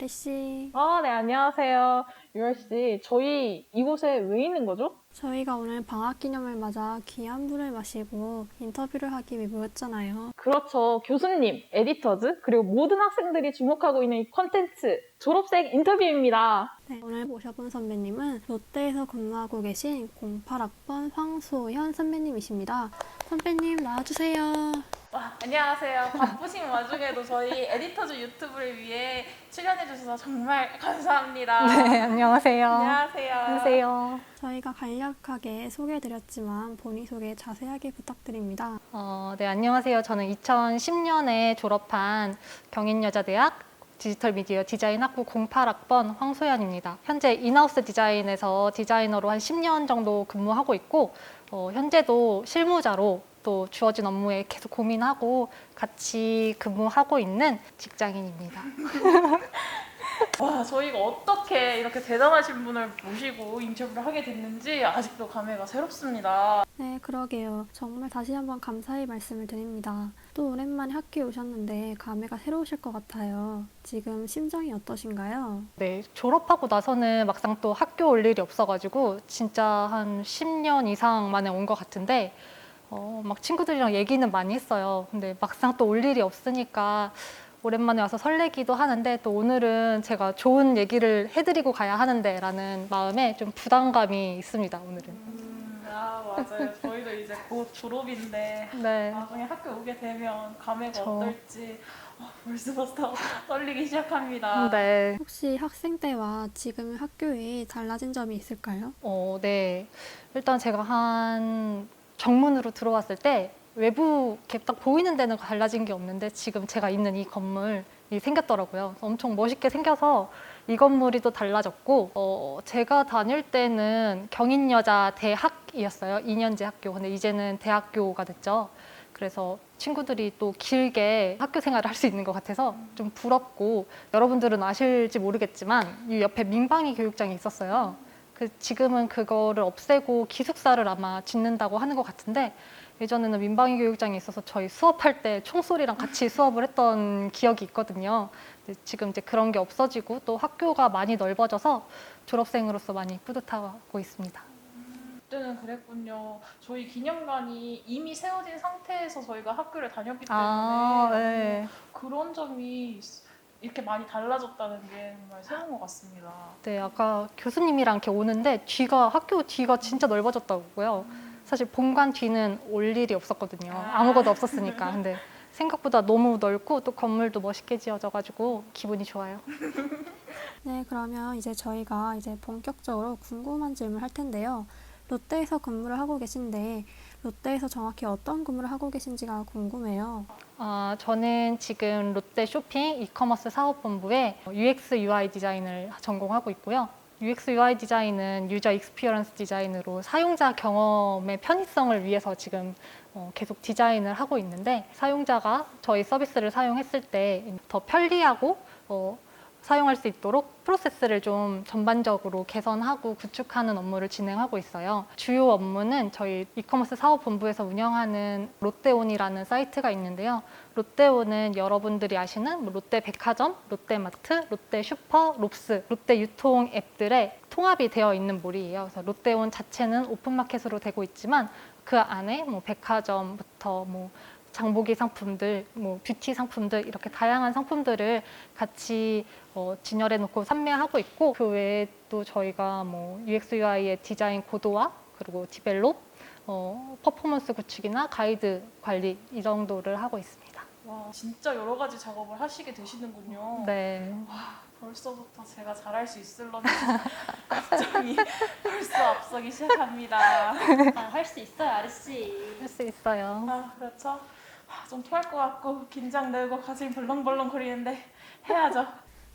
아리씨. 네, 안녕하세요. 유열 씨, 저희 이곳에 왜 있는 거죠? 저희가 오늘 방학 기념을 맞아 귀한 물을 마시고 인터뷰를 하기 위해 모였잖아요. 그렇죠. 교수님, 에디터즈, 그리고 모든 학생들이 주목하고 있는 이 콘텐츠, 졸업생 인터뷰입니다. 네, 오늘 모셔본 선배님은 롯데에서 근무하고 계신 08학번 황소현 선배님이십니다. 선배님 나와주세요. 안녕하세요. 바쁘신 와중에도 저희 에디터즈 유튜브를 위해 출연해주셔서 정말 감사합니다. 네, 안녕하세요. 안녕하세요. 안녕하세요. 저희가 간략하게 소개해드렸지만 본인 소개 자세하게 부탁드립니다. 네, 안녕하세요. 저는 2010년에 졸업한 경인여자대학 디지털 미디어 디자인 학부 08학번 황소연입니다. 현재 인하우스 디자인에서 디자이너로 한 10년 정도 근무하고 있고, 현재도 실무자로 또 주어진 업무에 계속 고민하고 같이 근무하고 있는 직장인입니다. 저희가 어떻게 이렇게 대단하신 분을 모시고 인터뷰를 하게 됐는지 아직도 감회가 새롭습니다. 네, 그러게요. 정말 다시 한번 감사의 말씀을 드립니다. 또 오랜만에 학교에 오셨는데 감회가 새로우실 것 같아요. 지금 심정이 어떠신가요? 네, 졸업하고 나서는 막상 또 학교 올 일이 없어가지고 진짜 한 10년 이상 만에 온 것 같은데 막 친구들이랑 얘기는 많이 했어요. 근데 막상 또 올 일이 없으니까 오랜만에 와서 설레기도 하는데 또 오늘은 제가 좋은 얘기를 해드리고 가야 하는데 라는 마음에 좀 부담감이 있습니다, 오늘은. 맞아요. 저희도 이제 곧 졸업인데 네. 나중에 학교 오게 되면 감회가 저- 어떨지 벌써부터 떨리기 시작합니다. 네. 혹시 학생 때와 지금 학교에 달라진 점이 있을까요? 네. 일단 제가 한 정문으로 들어왔을 때 외부 이렇게 딱 보이는 데는 달라진 게 없는데 지금 제가 있는 이 건물이 생겼더라고요. 엄청 멋있게 생겨서 이 건물이 또 달라졌고, 제가 다닐 때는 경인여자 대학이었어요. 2년제 학교. 근데 이제는 대학교가 됐죠. 그래서 친구들이 또 길게 학교 생활을 할 수 있는 것 같아서 좀 부럽고, 여러분들은 아실지 모르겠지만 이 옆에 민방위 교육장이 있었어요. 지금은 그거를 없애고 기숙사를 아마 짓는다고 하는 것 같은데, 예전에는 민방위 교육장이 있어서 저희 수업할 때 총소리랑 같이 수업을 했던 기억이 있거든요. 근데 지금 이제 그런 게 없어지고 또 학교가 많이 넓어져서 졸업생으로서 많이 뿌듯하고 있습니다. 그때는 그랬군요. 저희 기념관이 이미 세워진 상태에서 저희가 학교를 다녔기 때문에 네. 그런 점이 이렇게 많이 달라졌다는 게 정말 새로운 것 같습니다. 네, 아까 교수님이랑 이렇게 오는데 학교 뒤가 진짜 넓어졌다고요. 사실 본관 뒤는 올 일이 없었거든요. 아무것도 없었으니까. 근데 생각보다 너무 넓고 또 건물도 멋있게 지어져가지고 기분이 좋아요. 네, 그러면 이제 저희가 본격적으로 궁금한 질문을 할 텐데요. 롯데에서 근무를 하고 계신데 롯데에서 정확히 어떤 근무를 하고 계신지가 궁금해요. 저는 지금 롯데 쇼핑 이커머스 사업본부에 UX UI 디자인을 전공하고 있고요. UX UI 디자인은 유저 익스피리언스 디자인으로 사용자 경험의 편의성을 위해서 지금 계속 디자인을 하고 있는데, 사용자가 저희 서비스를 사용했을 때 더 편리하고 사용할 수 있도록 프로세스를 좀 전반적으로 개선하고 구축하는 업무를 진행하고 있어요. 주요 업무는 저희 이커머스 사업본부에서 운영하는 롯데온이라는 사이트가 있는데요. 롯데온은 여러분들이 아시는 롯데백화점, 롯데마트, 롯데슈퍼, 롭스, 롯데유통 앱들의 통합이 되어 있는 몰이에요. 그래서 롯데온 자체는 오픈마켓으로 되고 있지만 그 안에 백화점부터 장보기 상품들, 뷰티 상품들 이렇게 다양한 상품들을 같이 진열해 놓고 판매하고 있고, 그 외에 또 저희가 UX UI의 디자인 고도화, 그리고 디벨롭, 퍼포먼스 구축이나 가이드 관리 이 정도를 하고 있습니다. 와, 진짜 여러 가지 작업을 하시게 되시는군요. 네. 벌써부터 제가 잘할 수 있을런지 걱정이 벌써 앞서기 시작합니다. 할 수 있어요, 아리씨. 할 수 있어요. 그렇죠? 좀 토할 것 같고 긴장되고 가슴이 벌렁벌렁 거리는데 해야죠.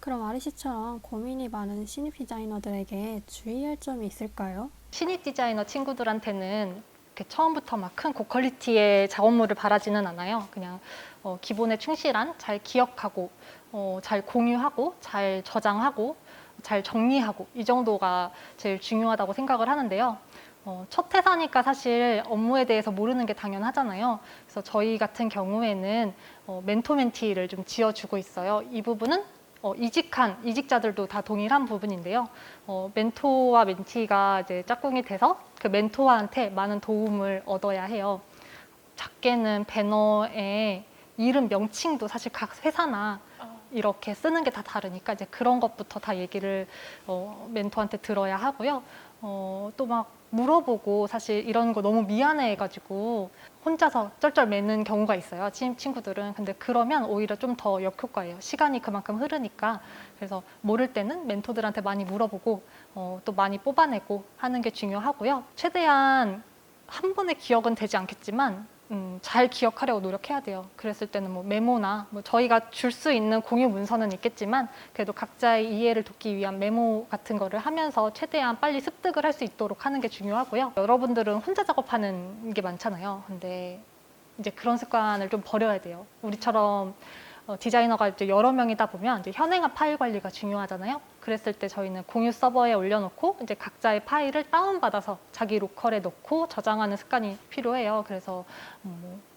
그럼 아리씨처럼 고민이 많은 신입 디자이너들에게 주의할 점이 있을까요? 신입 디자이너 친구들한테는 이렇게 처음부터 막 큰 고퀄리티의 작업물을 바라지는 않아요. 그냥 기본에 충실한, 잘 기억하고, 잘 공유하고, 잘 저장하고, 잘 정리하고, 이 정도가 제일 중요하다고 생각을 하는데요. 첫 회사니까 사실 업무에 대해서 모르는 게 당연하잖아요. 그래서 저희 같은 경우에는 멘토 멘티를 좀 지어주고 있어요. 이 부분은 이직자들도 다 동일한 부분인데요. 멘토와 멘티가 이제 짝꿍이 돼서 그 멘토한테 많은 도움을 얻어야 해요. 작게는 배너에 이름 명칭도 사실 각 회사나 이렇게 쓰는 게 다 다르니까 이제 그런 것부터 다 얘기를 멘토한테 들어야 하고요. 또 막 물어보고 사실 이런 거 너무 미안해가지고 혼자서 쩔쩔 매는 경우가 있어요. 친구들은. 근데 그러면 오히려 좀 더 역효과예요. 시간이 그만큼 흐르니까. 그래서 모를 때는 멘토들한테 많이 물어보고 또 많이 뽑아내고 하는 게 중요하고요. 최대한 한 번의 기억은 되지 않겠지만 잘 기억하려고 노력해야 돼요. 그랬을 때는 뭐 메모나 뭐 저희가 줄 수 있는 공유 문서는 있겠지만 그래도 각자의 이해를 돕기 위한 메모 같은 거를 하면서 최대한 빨리 습득을 할 수 있도록 하는 게 중요하고요. 여러분들은 혼자 작업하는 게 많잖아요. 근데 이제 그런 습관을 좀 버려야 돼요. 우리처럼 디자이너가 이제 여러 명이다 보면 이제 현행한 파일 관리가 중요하잖아요. 그랬을 때 저희는 공유 서버에 올려놓고 이제 각자의 파일을 다운받아서 자기 로컬에 넣고 저장하는 습관이 필요해요. 그래서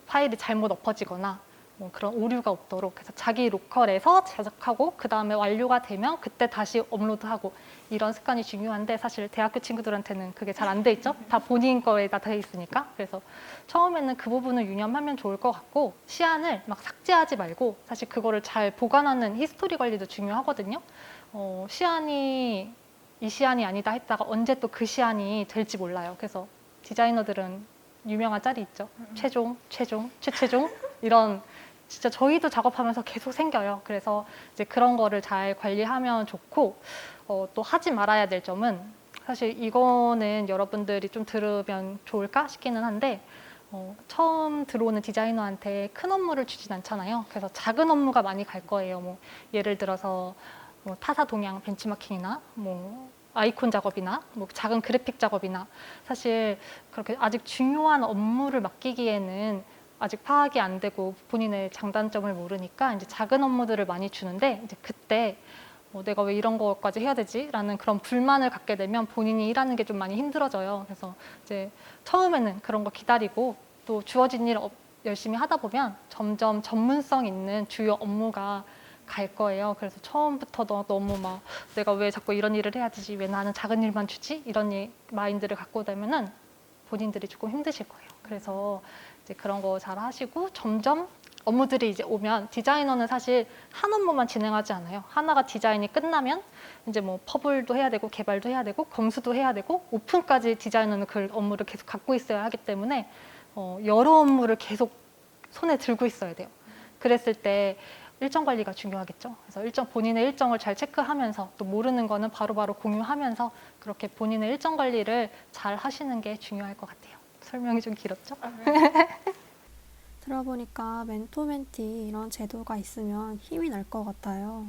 파일이 잘못 엎어지거나 뭐 그런 오류가 없도록 해서 자기 로컬에서 제작하고 그 다음에 완료가 되면 그때 다시 업로드하고 이런 습관이 중요한데 사실 대학교 친구들한테는 그게 잘 안 돼 있죠. 다 본인 거에다 돼 있으니까. 그래서 처음에는 그 부분을 유념하면 좋을 것 같고 시안을 막 삭제하지 말고 사실 그거를 잘 보관하는 히스토리 관리도 중요하거든요. 시안이 이 시안이 아니다 했다가 언제 또 그 시안이 될지 몰라요. 그래서 디자이너들은 유명한 짤이 있죠. 최종, 최최종 이런 진짜 저희도 작업하면서 계속 생겨요. 그래서 이제 그런 거를 잘 관리하면 좋고 또 하지 말아야 될 점은 사실 이거는 여러분들이 좀 들으면 좋을까 싶기는 한데 처음 들어오는 디자이너한테 큰 업무를 주진 않잖아요. 그래서 작은 업무가 많이 갈 거예요. 뭐 예를 들어서 뭐 타사 동향 벤치마킹이나 뭐 아이콘 작업이나 뭐 작은 그래픽 작업이나 사실 그렇게 아직 중요한 업무를 맡기기에는 아직 파악이 안 되고 본인의 장단점을 모르니까 이제 작은 업무들을 많이 주는데 이제 그때 내가 왜 이런 것까지 해야 되지? 라는 그런 불만을 갖게 되면 본인이 일하는 게 좀 많이 힘들어져요. 그래서 이제 처음에는 그런 거 기다리고 또 주어진 일 열심히 하다 보면 점점 전문성 있는 주요 업무가 갈 거예요. 그래서 처음부터 너무 막 내가 왜 자꾸 이런 일을 해야 되지? 왜 나는 작은 일만 주지? 이런 마인드를 갖고 되면은 본인들이 조금 힘드실 거예요. 그래서 이제 그런 거 잘 하시고 점점 업무들이 이제 오면 디자이너는 사실 한 업무만 진행하지 않아요. 하나가 디자인이 끝나면 이제 뭐 퍼블도 해야 되고 개발도 해야 되고 검수도 해야 되고 오픈까지 디자이너는 그 업무를 계속 갖고 있어야 하기 때문에 여러 업무를 계속 손에 들고 있어야 돼요. 그랬을 때 일정 관리가 중요하겠죠. 그래서 본인의 일정을 잘 체크하면서 또 모르는 거는 바로바로 공유하면서 그렇게 본인의 일정 관리를 잘 하시는 게 중요할 것 같아요. 설명이 좀 길었죠? 들어보니까 멘토 멘티 이런 제도가 있으면 힘이 날 것 같아요.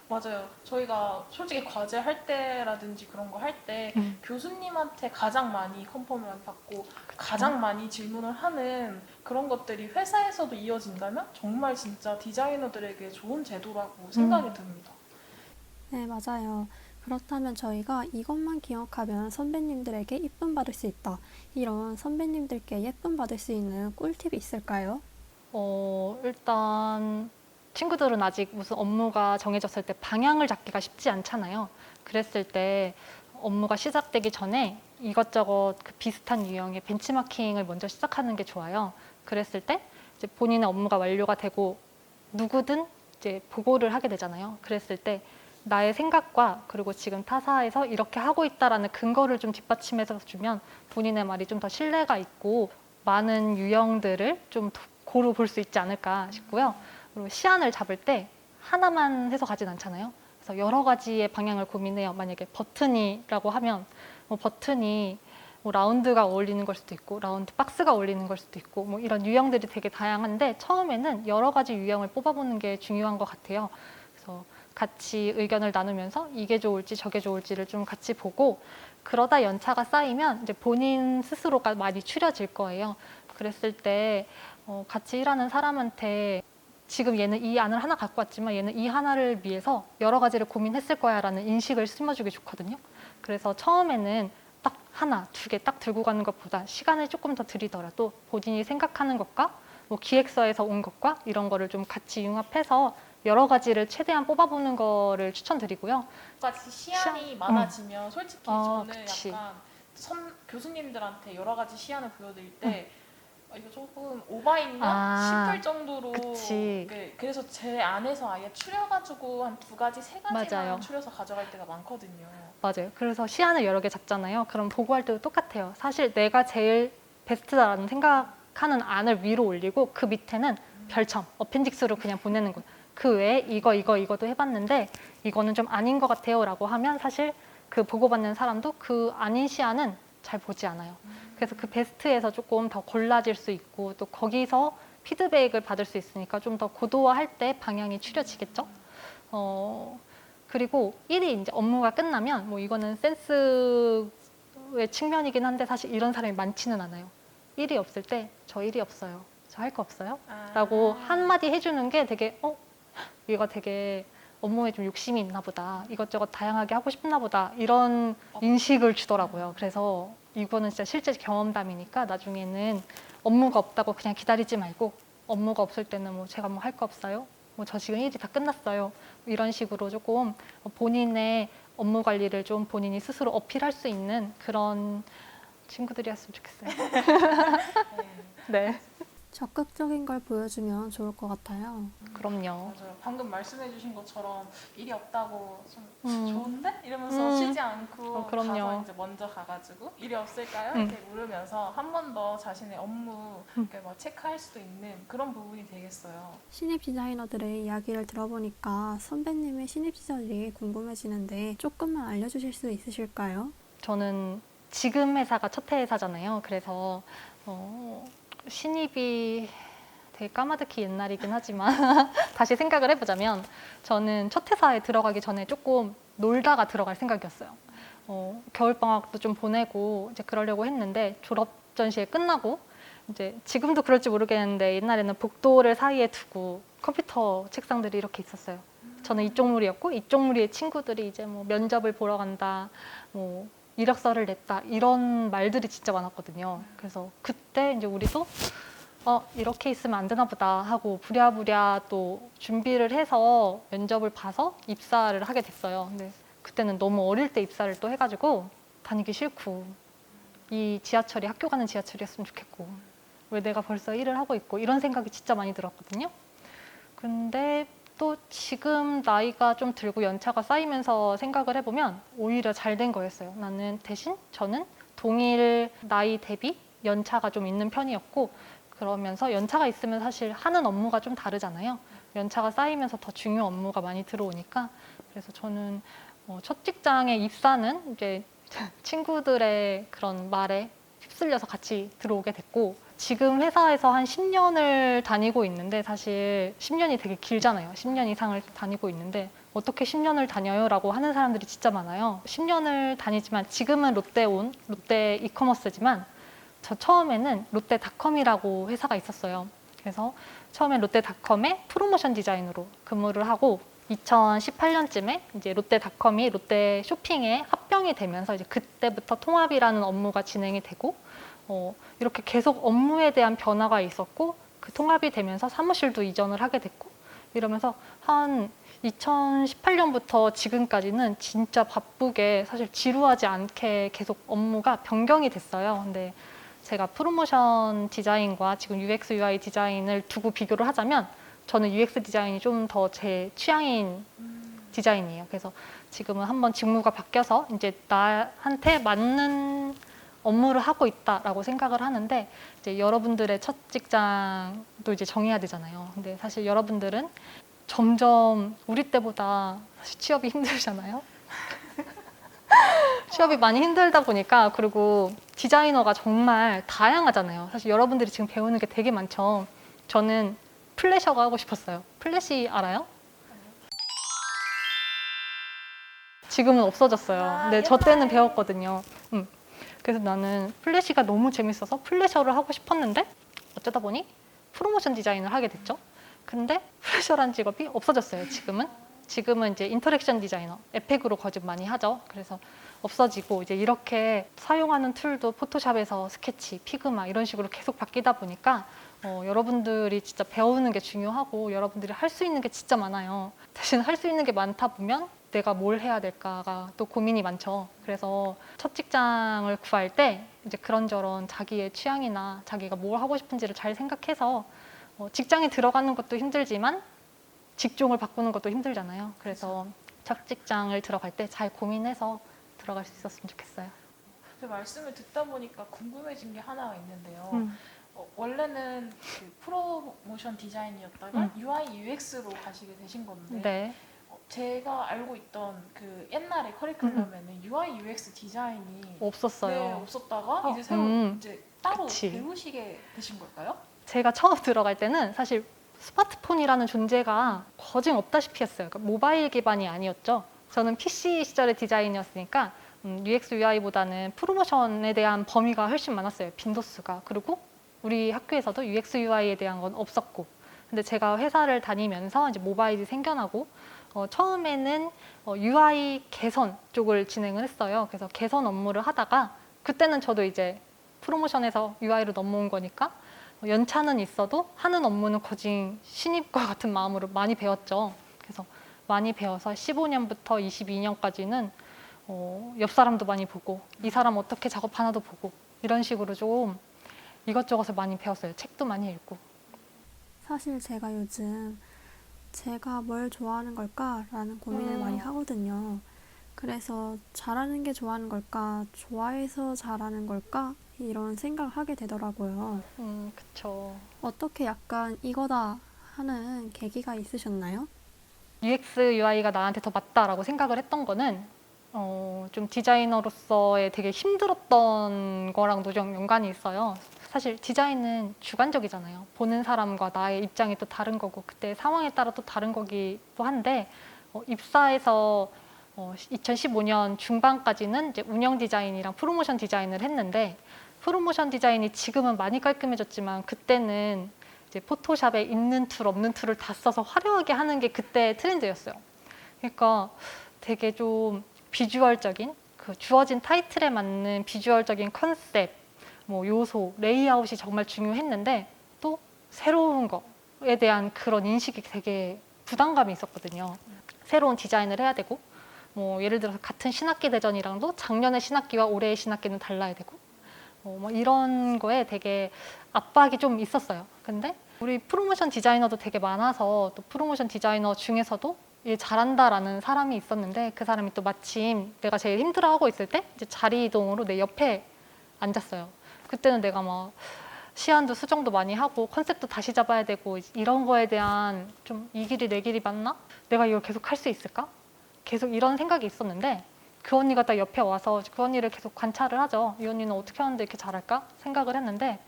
맞아요. 저희가 솔직히 과제 할 때라든지 그런 거 할 때 교수님한테 가장 많이 컨펌을 받고 가장 많이 질문을 하는 그런 것들이 회사에서도 이어진다면 정말 진짜 디자이너들에게 좋은 제도라고 생각이 듭니다. 네, 맞아요. 그렇다면 저희가 이것만 기억하면 선배님들에게 이쁨 받을 수 있다. 이런 선배님들께 예쁨 받을 수 있는 꿀팁이 있을까요? 일단 친구들은 아직 무슨 업무가 정해졌을 때 방향을 잡기가 쉽지 않잖아요. 그랬을 때 업무가 시작되기 전에 이것저것 그 비슷한 유형의 벤치마킹을 먼저 시작하는 게 좋아요. 그랬을 때 이제 본인의 업무가 완료가 되고 누구든 이제 보고를 하게 되잖아요. 그랬을 때 나의 생각과 그리고 지금 타사에서 이렇게 하고 있다라는 근거를 좀 뒷받침해서 주면 본인의 말이 좀 더 신뢰가 있고 많은 유형들을 좀 고루 볼 수 있지 않을까 싶고요. 그리고 시안을 잡을 때 하나만 해서 가진 않잖아요. 그래서 여러 가지의 방향을 고민해요. 만약에 버튼이라고 하면 버튼이 라운드가 어울리는 걸 수도 있고 라운드 박스가 어울리는 걸 수도 있고 뭐 이런 유형들이 되게 다양한데 처음에는 여러 가지 유형을 뽑아보는 게 중요한 것 같아요. 그래서 같이 의견을 나누면서 이게 좋을지 저게 좋을지를 좀 같이 보고 그러다 연차가 쌓이면 이제 본인 스스로가 많이 추려질 거예요. 그랬을 때 같이 일하는 사람한테 지금 얘는 이 안을 하나 갖고 왔지만 얘는 이 하나를 위해서 여러 가지를 고민했을 거야 라는 인식을 심어주기 좋거든요. 그래서 처음에는 딱 하나, 두 개 딱 들고 가는 것보다 시간을 조금 더 들이더라도 본인이 생각하는 것과 뭐 기획서에서 온 것과 이런 거를 좀 같이 융합해서 여러 가지를 최대한 뽑아보는 거를 추천드리고요. 까지 시안이 많아지면 솔직히 저는 그치. 약간 교수님들한테 여러 가지 시안을 보여드릴 때 이거 조금 오바있나 싶을 정도로 그치. 그래서 제 안에서 아예 추려가지고 한 2가지, 3가지만 맞아요. 추려서 가져갈 때가 많거든요. 맞아요. 그래서 시안을 여러 개 잡잖아요. 그럼 보고할 때도 똑같아요. 사실 내가 제일 베스트다라는 생각하는 안을 위로 올리고 그 밑에는 별점, 어펜딕스로 그냥 보내는 거예요. 그 외에 이거도 해봤는데 이거는 좀 아닌 것 같아요 라고 하면 사실 그 보고받는 사람도 그 아닌 시안은 잘 보지 않아요. 그래서 그 베스트에서 조금 더 골라질 수 있고 또 거기서 피드백을 받을 수 있으니까 좀 더 고도화할 때 방향이 추려지겠죠. 그리고 1이 이제 업무가 끝나면 뭐 이거는 센스의 측면이긴 한데 사실 이런 사람이 많지는 않아요. 1이 없을 때 저 1이 없어요. 저 할 거 없어요? 라고 한마디 해주는 게 되게 얘가 되게 업무에 좀 욕심이 있나 보다. 이것저것 다양하게 하고 싶나 보다. 이런 인식을 주더라고요. 그래서 이거는 진짜 실제 경험담이니까 나중에는 업무가 없다고 그냥 기다리지 말고 업무가 없을 때는 뭐 제가 뭐 할 거 없어요? 뭐 저 지금 일이 다 끝났어요. 이런 식으로 조금 본인의 업무 관리를 좀 본인이 스스로 어필할 수 있는 그런 친구들이었으면 좋겠어요. 네, 적극적인 걸 보여주면 좋을 것 같아요. 그럼요. 맞아요. 방금 말씀해주신 것처럼 일이 없다고 좀 좋은데? 이러면서 쉬지 않고 그럼요. 가서 이제 먼저 가가지고 일이 없을까요? 이렇게 물으면서 한 번 더 자신의 업무 이렇게 뭐 체크할 수도 있는 그런 부분이 되겠어요. 신입 디자이너들의 이야기를 들어보니까 선배님의 신입 시절이 궁금해지는데 조금만 알려주실 수 있으실까요? 저는 지금 회사가 첫 회사잖아요. 그래서 신입이 되게 까마득히 옛날이긴 하지만 다시 생각을 해보자면 저는 첫 회사에 들어가기 전에 조금 놀다가 들어갈 생각이었어요. 겨울방학도 좀 보내고 이제 그러려고 했는데 졸업 전시회 끝나고 이제 지금도 그럴지 모르겠는데 옛날에는 복도를 사이에 두고 컴퓨터 책상들이 이렇게 있었어요. 저는 이쪽 무리였고 이쪽 무리의 친구들이 이제 뭐 면접을 보러 간다, 뭐 이력서를 냈다 이런 말들이 진짜 많았거든요. 그래서 그때 이제 우리도 이렇게 있으면 안 되나 보다 하고 부랴부랴 또 준비를 해서 면접을 봐서 입사를 하게 됐어요. 근데 그때는 너무 어릴 때 입사를 또 해가지고 다니기 싫고 이 지하철이 학교 가는 지하철이었으면 좋겠고 왜 내가 벌써 일을 하고 있고 이런 생각이 진짜 많이 들었거든요. 근데 또 지금 나이가 좀 들고 연차가 쌓이면서 생각을 해보면 오히려 잘 된 거였어요. 나는 대신 저는 동일 나이 대비 연차가 좀 있는 편이었고 그러면서 연차가 있으면 사실 하는 업무가 좀 다르잖아요. 연차가 쌓이면서 더 중요한 업무가 많이 들어오니까 그래서 저는 첫 직장에 입사는 이제 친구들의 그런 말에 휩쓸려서 같이 들어오게 됐고 지금 회사에서 한 10년을 다니고 있는데 사실 10년이 되게 길잖아요. 10년 이상을 다니고 있는데 어떻게 10년을 다녀요? 라고 하는 사람들이 진짜 많아요. 10년을 다니지만 지금은 롯데 이커머스지만 저 처음에는 롯데닷컴이라고 회사가 있었어요. 그래서 처음엔 롯데닷컴의 프로모션 디자인으로 근무를 하고 2018년쯤에 이제 롯데닷컴이 롯데 쇼핑에 합병이 되면서 이제 그때부터 통합이라는 업무가 진행이 되고 이렇게 계속 업무에 대한 변화가 있었고 그 통합이 되면서 사무실도 이전을 하게 됐고 이러면서 한 2018년부터 지금까지는 진짜 바쁘게 사실 지루하지 않게 계속 업무가 변경이 됐어요. 근데 제가 프로모션 디자인과 지금 UX, UI 디자인을 두고 비교를 하자면 저는 UX 디자인이 좀 더 제 취향인 디자인이에요. 그래서 지금은 한번 직무가 바뀌어서 이제 나한테 맞는 업무를 하고 있다라고 생각을 하는데 이제 여러분들의 첫 직장도 이제 정해야 되잖아요. 근데 사실 여러분들은 점점 우리 때보다 사실 취업이 힘들잖아요. 취업이 많이 힘들다 보니까 그리고 디자이너가 정말 다양하잖아요. 사실 여러분들이 지금 배우는 게 되게 많죠. 저는 플래셔가 하고 싶었어요. 플래시 알아요? 지금은 없어졌어요. 근데 저 때는 배웠거든요. 그래서 나는 플래시가 너무 재밌어서 플래셔를 하고 싶었는데 어쩌다 보니 프로모션 디자인을 하게 됐죠. 근데 플래셔라는 직업이 없어졌어요. 지금은 이제 인터랙션 디자이너, 에펙으로 거듭 많이 하죠. 그래서 없어지고 이제 이렇게 사용하는 툴도 포토샵에서 스케치, 피그마 이런 식으로 계속 바뀌다 보니까 여러분들이 진짜 배우는 게 중요하고 여러분들이 할 수 있는 게 진짜 많아요. 대신 할 수 있는 게 많다 보면 내가 뭘 해야 될까가 또 고민이 많죠. 그래서 첫 직장을 구할 때 이제 그런저런 자기의 취향이나 자기가 뭘 하고 싶은지를 잘 생각해서 직장에 들어가는 것도 힘들지만 직종을 바꾸는 것도 힘들잖아요. 그래서 첫 직장을 들어갈 때 잘 고민해서 들어갈 수 있었으면 좋겠어요. 그 말씀을 듣다 보니까 궁금해진 게 하나가 있는데요. 원래는 그 프로모션 디자인이었다가 UI UX로 가시게 되신 건데 네. 제가 알고 있던 그 옛날에 커리큘럼에는 UI UX 디자인이 없었어요. 네, 없었다가 이제 새로 이제 따로 그치. 배우시게 되신 걸까요? 제가 처음 들어갈 때는 사실 스마트폰이라는 존재가 거진 없다시피 했어요. 그러니까 모바일 기반이 아니었죠. 저는 PC 시절의 디자인이었으니까 UX, UI보다는 프로모션에 대한 범위가 훨씬 많았어요. 빈도수가. 그리고 우리 학교에서도 UX, UI에 대한 건 없었고. 근데 제가 회사를 다니면서 이제 모바일이 생겨나고 처음에는 UI 개선 쪽을 진행을 했어요. 그래서 개선 업무를 하다가 그때는 저도 이제 프로모션에서 UI로 넘어온 거니까 연차는 있어도 하는 업무는 거진 신입과 같은 마음으로 많이 배웠죠. 그래서 많이 배워서 15년부터 22년까지는 옆 사람도 많이 보고 이 사람 어떻게 작업하나도 보고 이런 식으로 좀 이것저것을 많이 배웠어요. 책도 많이 읽고. 사실 제가 요즘 제가 뭘 좋아하는 걸까라는 고민을 많이 하거든요. 그래서 잘하는 게 좋아하는 걸까, 좋아해서 잘하는 걸까, 이런 생각을 하게 되더라고요. 그쵸. 어떻게 약간 이거다 하는 계기가 있으셨나요? UX, UI가 나한테 더 맞다라고 생각을 했던 거는 좀 디자이너로서의 되게 힘들었던 거랑도 좀 연관이 있어요. 사실 디자인은 주관적이잖아요. 보는 사람과 나의 입장이 또 다른 거고 그때 상황에 따라 또 다른 거기도 한데 입사해서 2015년 중반까지는 이제 운영 디자인이랑 프로모션 디자인을 했는데 프로모션 디자인이 지금은 많이 깔끔해졌지만 그때는 이제 포토샵에 있는 툴 없는 툴을 다 써서 화려하게 하는 게 그때 트렌드였어요. 그러니까 되게 좀 비주얼적인 그 주어진 타이틀에 맞는 비주얼적인 컨셉, 뭐 요소, 레이아웃이 정말 중요했는데 또 새로운 거에 대한 그런 인식이 되게 부담감이 있었거든요. 새로운 디자인을 해야 되고 뭐 예를 들어서 같은 신학기 대전이랑도 작년의 신학기와 올해의 신학기는 달라야 되고 뭐 이런 거에 되게 압박이 좀 있었어요. 근데 우리 프로모션 디자이너도 되게 많아서 또 프로모션 디자이너 중에서도 일 잘한다라는 사람이 있었는데 그 사람이 또 마침 내가 제일 힘들어하고 있을 때 이제 자리 이동으로 내 옆에 앉았어요. 그때는 내가 막 시안도 수정도 많이 하고 컨셉도 다시 잡아야 되고 이런 거에 대한 좀 이 길이 내 길이 맞나? 내가 이걸 계속 할 수 있을까? 계속 이런 생각이 있었는데 그 언니가 딱 옆에 와서 그 언니를 계속 관찰을 하죠. 이 언니는 어떻게 하는데 이렇게 잘할까? 생각을 했는데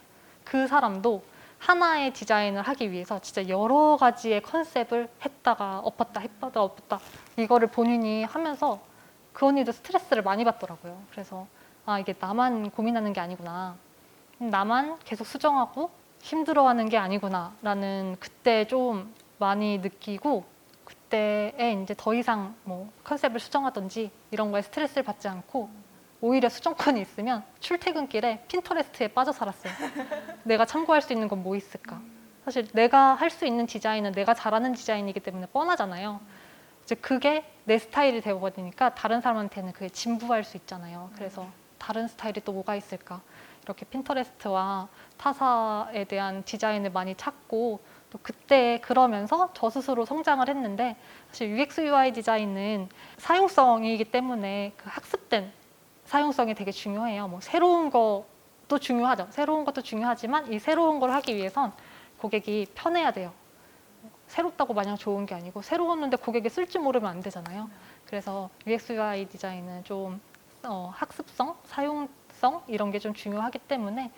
그 사람도 하나의 디자인을 하기 위해서 진짜 여러 가지의 컨셉을 했다가 엎었다 했다가 엎었다 이거를 본인이 하면서 그 언니도 스트레스를 많이 받더라고요. 그래서 아 이게 나만 고민하는 게 아니구나. 나만 계속 수정하고 힘들어하는 게 아니구나 라는 그때 좀 많이 느끼고 그때에 이제 더 이상 뭐 컨셉을 수정하든지 이런 거에 스트레스를 받지 않고 오히려 수정권이 있으면 출퇴근길에 핀터레스트에 빠져 살았어요. 내가 참고할 수 있는 건 뭐 있을까? 사실 내가 할 수 있는 디자인은 내가 잘하는 디자인이기 때문에 뻔하잖아요. 이제 그게 내 스타일이 되어버리니까 다른 사람한테는 그게 진부할 수 있잖아요. 그래서 다른 스타일이 또 뭐가 있을까? 이렇게 핀터레스트와 타사에 대한 디자인을 많이 찾고 또 그때 그러면서 저 스스로 성장을 했는데 사실 UX, UI 디자인은 사용성이기 때문에 그 학습된 사용성이 되게 중요해요. 뭐 새로운 것도 중요하죠. 새로운 것도 중요하지만 이 새로운 걸 하기 위해선 고객이 편해야 돼요. 새롭다고 마냥 좋은 게 아니고 새로웠는데 고객이 쓸 줄 모르면 안 되잖아요. 그래서 UX, UI 디자인은 좀 학습성, 사용성 이런 게 좀 중요하기 때문에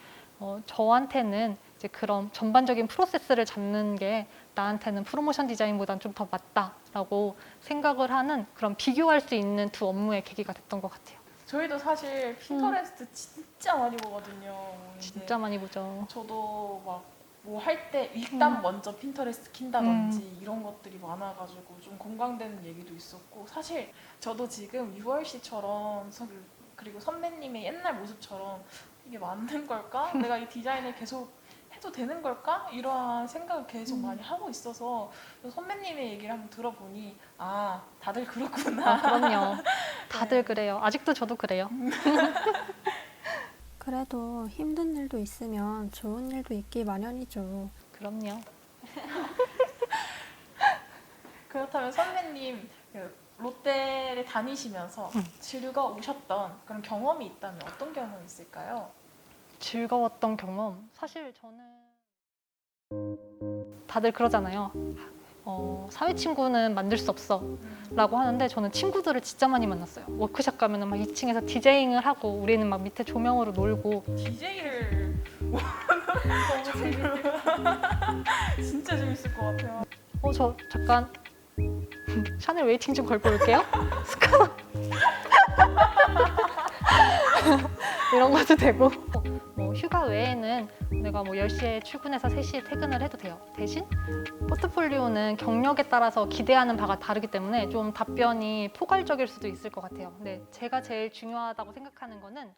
저한테는 이제 그런 전반적인 프로세스를 잡는 게 나한테는 프로모션 디자인보다는 좀 더 맞다라고 생각을 하는 그런 비교할 수 있는 두 업무의 계기가 됐던 것 같아요. 저희도 사실 핀터레스트 진짜 많이 보거든요. 이제 진짜 많이 보죠. 저도 막 뭐 할 때 일단 먼저 핀터레스트 킨다든지 이런 것들이 많아가지고 좀 공감되는 얘기도 있었고, 사실 저도 지금 6월 씨처럼 그리고 선배님의 옛날 모습처럼 이게 맞는 걸까? 내가 이 디자인을 계속 해도 되는 걸까? 이러한 생각을 계속 많이 하고 있어서 선배님의 얘기를 한번 들어보니 아, 다들 그렇구나. 아, 그럼요. 다들 그래요. 아직도 저도 그래요. 그래도 힘든 일도 있으면 좋은 일도 있기 마련이죠. 그럼요. 그렇다면 선배님, 그 롯데를 다니시면서 즐거우셨던 그런 경험이 있다면 어떤 경험이 있을까요? 즐거웠던 경험. 사실 저는 다들 그러잖아요. 사회 친구는 만들 수 없어 라고 하는데 저는 친구들을 진짜 많이 만났어요. 워크숍 가면은 막 2층에서 디제잉을 하고 우리는 막 밑에 조명으로 놀고. DJ를 너무 재밌다. 진짜 재밌을 것 같아요. 저 잠깐 샤넬 웨이팅 좀 걸고 올게요. 스카너 이런 것도 되고. 뭐 휴가 외에는 내가 뭐 10시에 출근해서 3시에 퇴근을 해도 돼요. 대신 포트폴리오는 경력에 따라서 기대하는 바가 다르기 때문에 좀 답변이 포괄적일 수도 있을 것 같아요. 근데 제가 제일 중요하다고 생각하는 거는